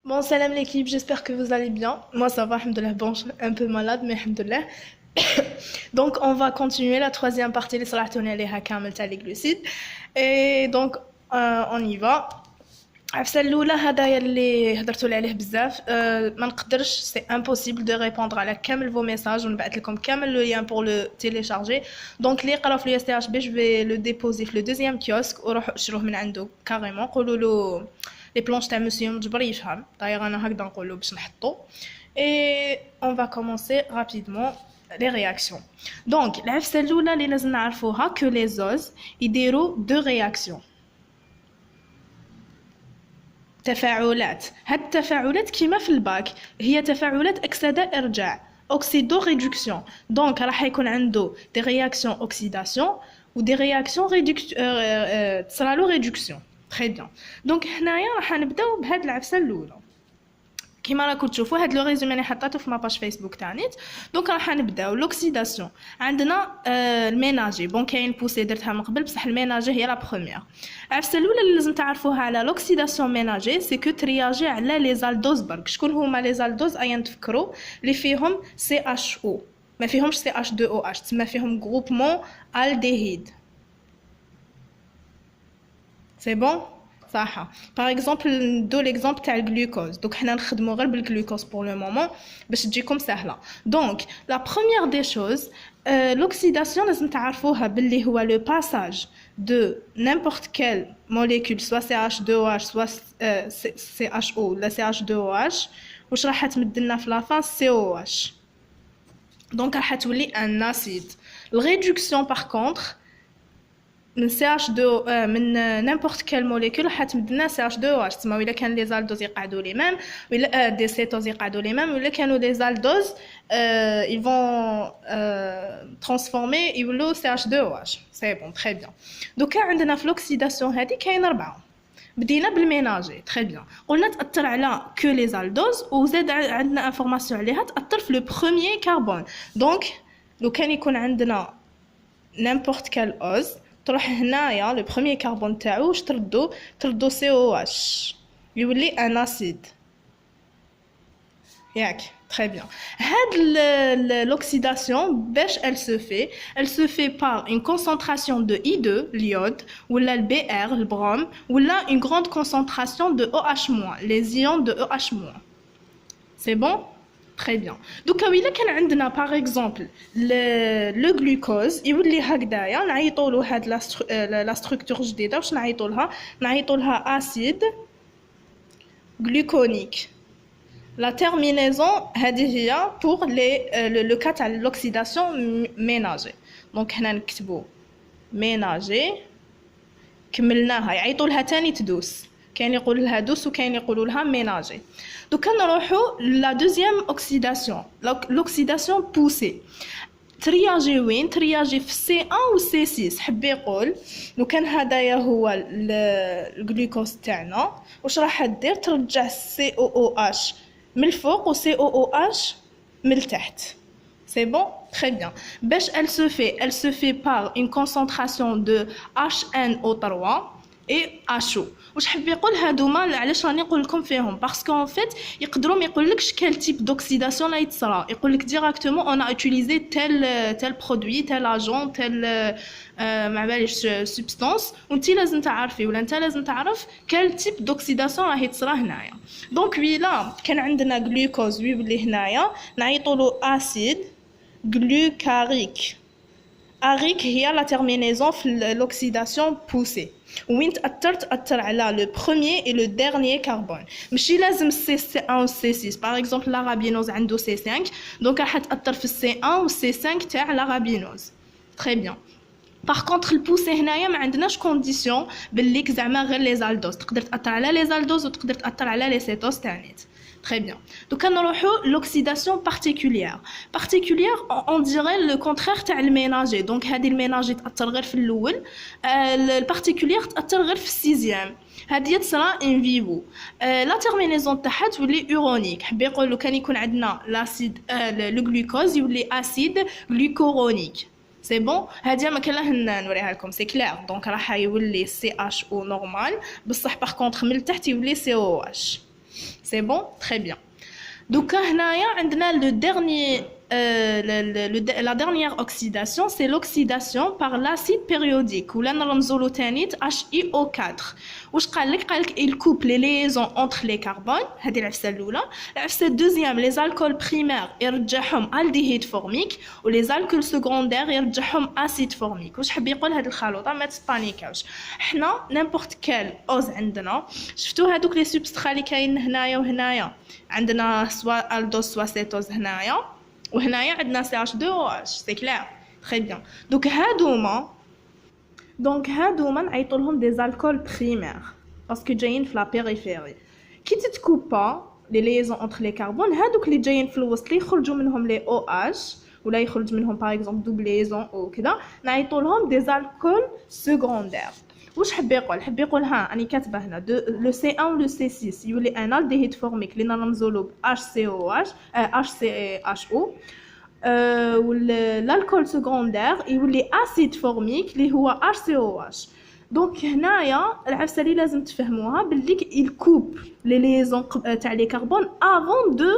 Bon, salam l'équipe, j'espère que vous allez bien. Moi, ça va, alhamdoulilah. Bon, je suis un peu malade, mais alhamdoulilah. Donc, on va continuer la troisième partie, les salatones et les hakam, les glucides. Et donc, on y va. عفسه الاولى هذايا اللي هضرتوا عليه بزاف ما نقدرش سي امبوسيبل دو ريبوندر على كامل فو ميساج ونبعث لكم كامل لو لين بور لو تيليشارجي دونك اللي يقراو في اليو اس تي اش بي جو في لو ديبوزي في لو دوزيام كيوسك وروحوا اشروه من عنده كاريمون قولوا له لي بلونش تاع مسيو مجبر يفهم داير انا هكذا نقولوا باش نحطو اي اون فا كومونسي رابيدمون les réactions. Donc, العفسه الاولى اللي لازم نعرفوها que les os يديروا deux réactions. تفاعلات هاد التفاعلات كيما في الباك هي تفاعلات اكسده ارجاع اوكسيدو ريدكسيون دونك راح يكون عنده دي رياكسيون اوكسيداسيون و دي رياكسيون تصرالو ريدكسيون تري بيان دونك هنايا راح نبداو بهاد العفسه الاولى كيما راكم تشوفوا هاد لو ريزومي اللي حطيته في ماباج فيسبوك تاع نيت دونك راح نبداو لوكسيداسيون عندنا الميناجي بون كاين بوسي درتها من قبل بصح الميناجي هي لا بروميير العفسه الاولى اللي لازم تعرفوها على لوكسيداسيون ميناجي سي كو ترياجي على لي زالدوز برك شكون هما لي زالدوز ايا تفكروا اللي فيهم سي اش او ما فيهمش سي اش 2 او اش تسمى فيهم جروبمون الديهيد سي بون صح باغ اكزومبل ندو ليكزومبل تاع الجلوكوز دوك حنا نخدمو غير بالجلوكوز بور لو مومون باش تجيكم سهله دونك لا بروميير دي شوز l'oxydation لازم تعرفوها باللي هو لو باساج de n'importe quelle molécule soit CH2OH soit CHO ولا CH2OH واش راح تمد لنا في لافان COH دونك راح تولي ان اسيد الريدكسيون باغ كونطخ من CH2 من n'importe quelle molécule راح تمد لنا CH2OH تسمى الا كان لي زالدوز يقعدوا لي ميم ولا دي سيتوز يقعدوا لي ميم ولا كانوا دي زالدوز ils vont transformer يولوا CH2OH سي بون تري بيان دوكا عندنا في لوكسيداسيون هذه كاين اربعه بدينا بالميناجي تري بيان قلنا تاثر على كو لي زالدوز وزاد عندنا انفورماسيون عليها تاثر في لو بروميير كربون دونك لو كان يكون عندنا n'importe quel os تروح هنايا لو بروميير كربون تاعو واش تردو سي او اش يولي ان اسيد ياك très bien هاد l'oxydation باش elle se fait par une concentration de I2 l'iode ولا le Br le brome ولا une grande concentration de OH- les ions de OH- c'est bon très bien دوكا ويلا كان عندنا باغ اكزومبل لو غلوكوز يولي هكذايا نعيطولو هاد لا ستركتور جديده واش نعيطولها اسيد gluconique la terminaison هذه هي pour le cas تاع l'oxydation ménagée donc هنا نكتبو ménagée كملناها يعيطوا لها تاني تدوس كاين يقول لها دوس وكاين يقولوا لها ميناجي دوكا نروحوا لا دوزيام اوكسيداسيون لوكسيداسيون بوسي ترياجي وين ترياجي في سي 1 و سي 6 حب يقول لو كان هدايا هو الجلوكوز تاعنا واش راح دير ترجع سي او او اش من الفوق و سي او او اش من التحت c'est bon très bien باش elle se fait par une concentration de HNO3 et HO واش حب يقول هادوما علاش راني نقول لكم فيهم باسكو ان فيت يقدروا ما يقولكش كال تيب دوكسيداسيون لا يتصرا يقولك ديريكتومون اون اوتيليزي تيل برودوي تيل اجون تيل ما باليش سبستانس وانت لازم تعرفي ولا انت لازم تعرف كال تيب دوكسيداسيون راهي تصرا هنايا دونك ويلا كان عندنا جلوكوز ويولي هنايا نعيطولو اسيد glucarique arique هي la terminaison في l'oxydation poussée وين تأثر على le premier et le dernier carbone ماشي لازم C1 و C6 par exemple l'arabinose عنده C5 donc راح تأثر في C1 و C5 تاع l'arabinose très bien par contre البوسي هنايا ما عندناش كونديسيون باللي زعما غير لي زالدوز تقدر تأثر على لي زالدوز وتقدر تأثر على لي سيتوز تاع نيت très bien donc نروحو l'oxydation particulière on dirait le contraire تاع الميناجي donc هذه الميناجي تأثر غير في الاول البارتيكولير تأثر غير في السيزيام هذه تصرا ان فيفو لا تيرمينيزون تاعها تولي اورونيك حب يقول لو كان يكون عندنا لاسيد لو غلوكوز يولي اسيد غلوكورونيك سي بون هادي ما كاين نوريها لكم سي كلير دونك راح يولي سي اش او نورمال بصح باغ كونطخ من التحت يولي سي او اش C'est bon? Très bien. Donc, on a le dernier, la dernière oxydation, c'est l'oxydation par l'acide périodique. Ou là, on a HiO4. Il coupe les liaisons entre les carbones. C'est l'afside الأولى. L'afside deuxième, les alcools primaires, يرجعهم aldéhyde formique. Ou les alcools secondaires, يرجعهم acide formique. واش حاب يقول هاد الخلطة ما تسبانيكاوش. حنا n'importe quel اوز عندنا. شفتوا هادوك لي سبسترا اللي كاين هنايا وهنايا. عندنا سوا الدوز سوا سيتوز هنايا وهنايا عندنا CH2OH سي كلير تري بيان دونك هادوما نعيطوا لهم دي الكول بريمير باسكو جايين في لا بيريفيري كي تتكوبا لي ليزون انتر لي كربون هادوك اللي جايين في الوسط اللي يخرجوا منهم لي OH ولا يخرج منهم باغ اكزومبل دوبليزون او كذا نعيطوا لهم دي الكول سكوندير واش حب يقول ها راني كاتبه هنا لو C1 و لو C6 يولي ان الديهيد فورميك اللي نرمزوا له HCOH HCHO والالكول سكوندير يولي اسيد فورميك اللي هو HCOH دونك هنايا العفسه اللي لازم تفهموها باللي الكوب لي ليزون تاع لي كربون افون دو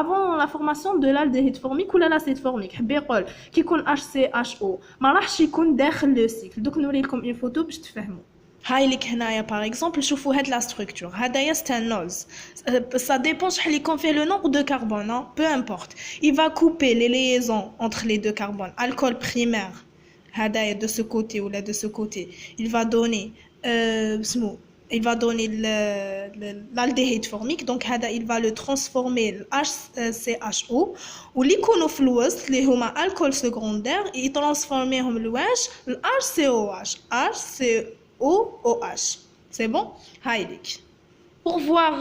avant la formation de l'aldéhyde formique ou l'acide formique حب يقول كي يكون HCHO ما راحش يكون داخل لو سيكل دوك نوري لكم اون فوتو باش تفهموا هاي لك هنايا باغ اكزومبل شوفوا هاد لا ستركتور هدايا ستانوز ça dépend شحال يكون فيه لو nombre de carbone peu importe il va couper les liaisons entre les deux carbones alcool primaire هدايا de ce côté ou là de ce côté il va donner il va donner l'aldéhyde formique donc هذا il va le transformer HCHO واللي يكونوا في الوسط اللي هما الكول سكوندير يترانسفورميهم لواش HCOH HCOOH c'est bon هاي ليك pour voir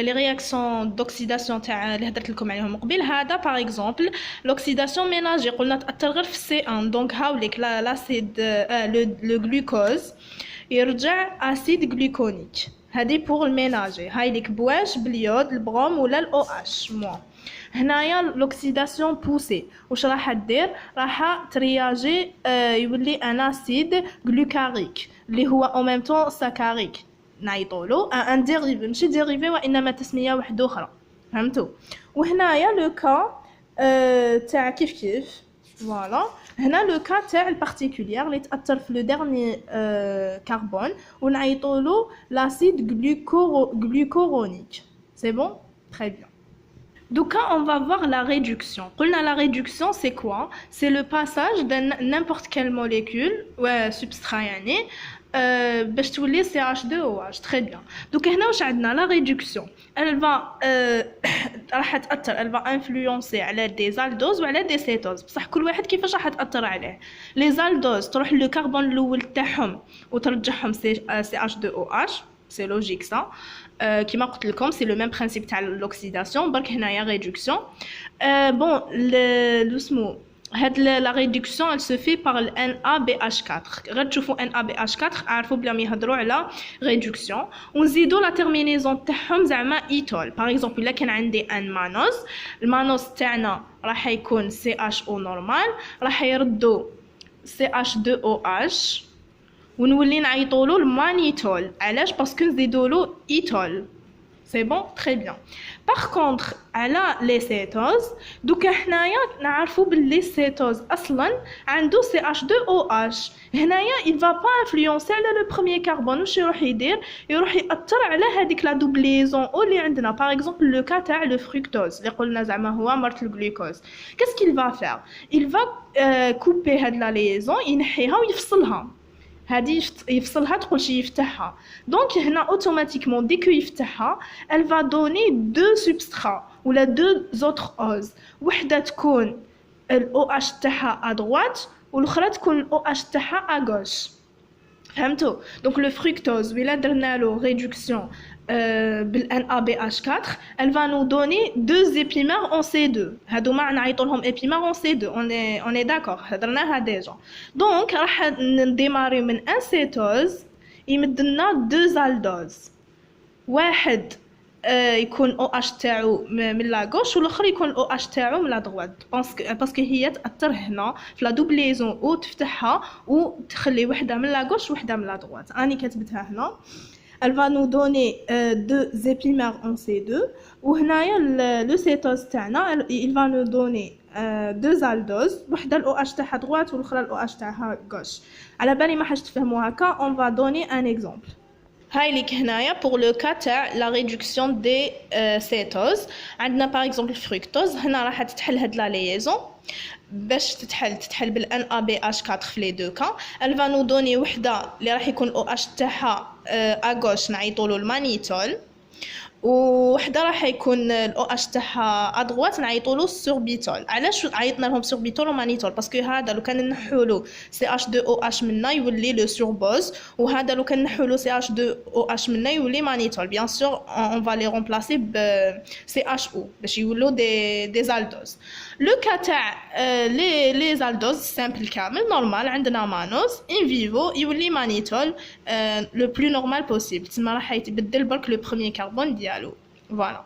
les réactions d'oxydation تاع اللي هضرت لكم عليهم قبل هذا par exemple l'oxydation ménagère قلنا تاثر غير في C1 donc هاوليك l'acide le glucose يرجع اسيد غلوكونيك هذه بور الميناجي هاي ليك بواش باليود البروم ولا الاو اتش مو هنايا لوكسيداسيون بوسي واش راح دير راح ترياجي يولي ان اسيد غلوكاريك اللي هو او ميم طون ساكاريك نعيطولو ان ديريفي ماشي ديريفي وانما تسميه واحده اخرى فهمتوا وهنايا لو كا تاع كيف فوالا هنا لو كا تاع البارتيكولير اللي تاثر في لو ديرني كربون ونعيطولو لاسيد غلوكورونيك سي بون تري بيان دوكا on va voir la réduction قلنا la réduction c'est quoi c'est le passage de n'importe quelle molécule ou substrat يعني باش تولي CH2OH très bien donc هنا واش عندنا la réduction elle va راح تاثر elle va influencer على des aldoses وعلى des cétoses بصح كل واحد كيفاش راح تاثر عليه les aldoses تروح للكربون الاول تاعهم وترجعهم CH2OH c'est logique ça كيما قلت لكم c'est le même principe تاع l'oxydation برك هنايا réduction bon le اسمو هاد la réduction elle se fait par le NaBH4 غير تشوفوا NaBH4 عارفوا بلا يهضروا على réduction ونزيدوا لا terminaison تاعهم زعما ايتول par exemple الا كان عندي ان مانوس المانوس تاعنا راح يكون CHO نورمال راح يردوا CH2OH ونولي نعيطولو المانيتول علاش باسكو نزيدولو ايتول سي بون تري بيان باغ كونطخ على لي سيتوز دوكا حنايا نعرفوا باللي سيتوز اصلا عنده CH2OH هنايا il va pas influencer على لو بروميير كربون واش يروح يدير يروح ياثر على هذيك لا دوبليزون او اللي عندنا باغ اكزومبل لو كا تاع لو فركتوز اللي قلنا زعما هو مرت الجلوكوز كاس كيل va faire il va couper هاد لا ليزون ينحيها ويفصلها هادي يفصلها تقول شي يفتحها دونك هنا اوتوماتيكمون دي كو يفتحها elle va donner deux substrats ولا deux autres oses وحده تكون ال OH تاعها à droite والاخرى تكون ال OH تاعها à gauche فهمتوا دونك لو فركتوز ولا درنا له ريدكسيون بال NaBH4 elle va nous donner deux épimères en C2 هادوما نعيطوا لهم épimères en C2 on est d'accord هضرناها ديجا دونك راح نديماريو من ان سيتوز يمد لنا deux aldoses واحد يكون OH تاعو من لا غوش والاخر يكون OH تاعو من لا دروات باسكو هي تاثر هنا في لا دوبليزون او تفتحها وتخلي وحده من لا غوش وحده من لا دروات راني كتبتها هنا elle va nous donner deux épimères en C2 وهنايا le cétose تاعنا il va nous donner deux aldoses وحده ال OH تاعها droite والاخرى ال OH تاعها gauche. على بالي ما حاش تفهموا هكا. on va donner un exemple. هاي ليك هنايا pour le cas تاع la réduction des cétoses. عندنا par exemple الفركتوز. هنا راح تتحل هاد لا ليزون باش تتحل بال NaBH4 في لي دو كا. elle va nous donner وحده اللي راح يكون OH تاعها à gauche نعيطولو المانيتول وحده راح يكون الاو اش تاعها ادغوات نعيطولو السوربيتول. علاش عيطنا لهم سوربيتول ومانيتول؟ باسكو هذا لو كان نحولو سي اش 2 او اش منا يولي لو سوربوز وهذا لو كان نحولو سي اش 2 او اش منا يولي مانيتول. بيان سور اون فا لي رومبلاسي ب سي اش او باش يولو دي زالدوز. لو كا تاع لي زالدوز سامبل كامل نورمال عندنا مانوز ان فيفو يولي مانيتول لو بلو نورمال بوسيبل. تما راح يتبدل برك لو بروميير كربون ديالو. فوالا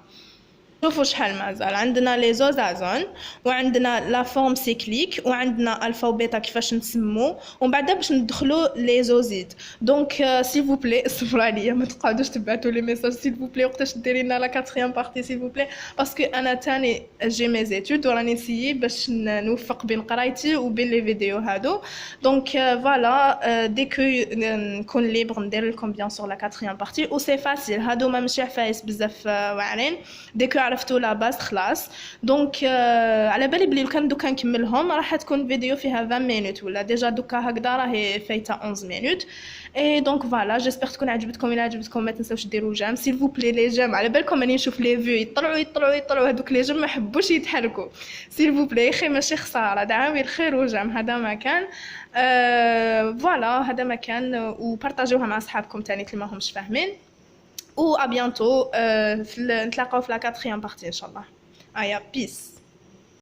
شوفوا شحال مازال عندنا لي زوزازون وعندنا لا فورم سيكليك وعندنا الفا وبيتا كيفاش نسمو ومن بعد باش ندخلوا لي زوزيد. دونك سيل فو بلي صبروا عليا ما تقعدوش تبعتوا لي ميساج سيل فو بلي وقتاش ديري لنا لا 4 بارتي سيل فو بلي باسكو انا تاني جي مي زيتود وراني نسيي باش نوفق بين قرايتي وبين لي فيديو هادو. دونك فوالا دي كو نكون ليبر ندير لكم بيان سور لا 4 بارتي و سي فاسيل. هادو ما ماشي عفايس بزاف واعرين. دي كو عرفتوا لا باز خلاص. دونك على بالي بلي كان دوكا نكملهم راح تكون فيديو فيها 20 مينوت ولا ديجا دوكا هكذا راهي فايته 11 مينوت. اي دونك فوالا جيسبر تكون عجبتكم. الا عجبتكم ما تنساوش ديروا جيم سيل فو بلي. لي جيم على بالكم راني نشوف لي فيو يطلعوا هذوك لي جيم ما يحبوش يتحركوا. سيل فو بلي خير ماشي خساره دعاوي الخير وجيم. هذا ما كان فوالا هذا ما كان وبارطاجيوها مع اصحابكم تاني اللي ما همش فاهمين. و ابيانتو نتلاقاو في لا 4 بارتي ان شاء الله. ايا بيس.